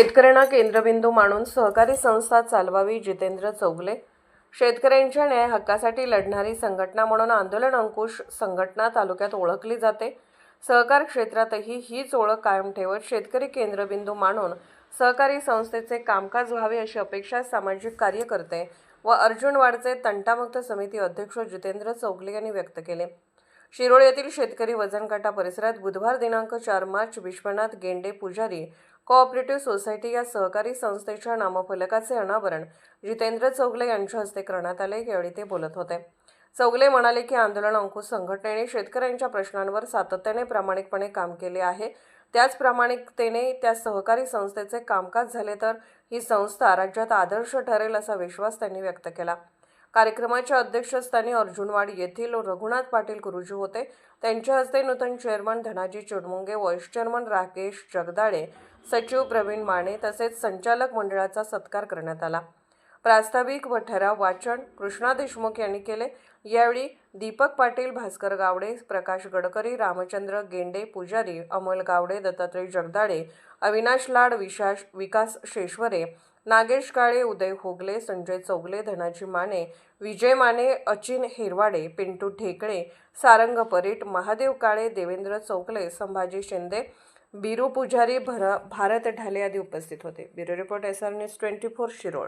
शेतकऱ्यांना केंद्रबिंदू मानून सहकारी संस्था चालवावी. जितेंद्र चौगले. शेतकऱ्यांच्या न्याय हक्कासाठी लढणारी संघटना म्हणून आंदोलन अंकुश संघटना तालुक्यात ओळखली जाते. सहकार क्षेत्रातही हीच ओळख कायम ठेवत शेतकरी केंद्रबिंदू मानून सहकारी संस्थेचे कामकाज व्हावे अशी अपेक्षा सामाजिक कार्यकर्ते व अर्जुनवाडचे तंटामुक्त समिती अध्यक्ष जितेंद्र चौगले यांनी व्यक्त केले. शिरोळ येथील शेतकरी वजनकाटा परिसरात बुधवार दिनांक 4 मार्च विश्वनाथ गेंडे पुजारी कोऑपरेटिव्ह सोसायटी या सहकारी संस्थेच्या नामफलकाचे अनावरण जितेंद्र चौगले यांच्या हस्ते करण्यात आले. यावेळी ते बोलत होते. चौगले म्हणाले की आंदोलन अंकुश संघटनेने शेतकऱ्यांच्या प्रश्नांवर सातत्याने प्रामाणिकपणे काम केले आहे. त्याच प्रामाणिकतेने त्या सहकारी संस्थेचे कामकाज झाले तर ही संस्था राज्यात आदर्श ठरेल असा विश्वास त्यांनी व्यक्त केला. कार्यक्रमाच्या अध्यक्षस्थानी अर्जुनवाड येथील रघुनाथ पाटील गुरुजी होते. त्यांच्या हस्ते नूतन chairman Dhanaji Chidmunge, vice chairman Rakesh Jagdale, सचिव प्रवीण माने तसेच संचालक मंडळाचा सत्कार करण्यात आला. प्रास्ताविक व ठराव वाचन कृष्णा देशमुख यांनी केले. यावेळी दीपक पाटील, भास्कर गावडे, प्रकाश गडकरी, रामचंद्र गेंडे पुजारी, अमोल गावडे, दत्तात्रय जगदाळे, अविनाश लाड, विकास शेश्वरे, नागेश काळे, उदय होगले, संजय चौगले, धनाजी माने, विजय माने, अचिन हिरवाडे, पिंटू ठेकळे, सारंग परीट, महादेव काळे, देवेंद्र चौगले, संभाजी शिंदे, बिरू पुजारी, भारत ढाले आदी उपस्थित होते. Bureau report SR News 24 Shirol.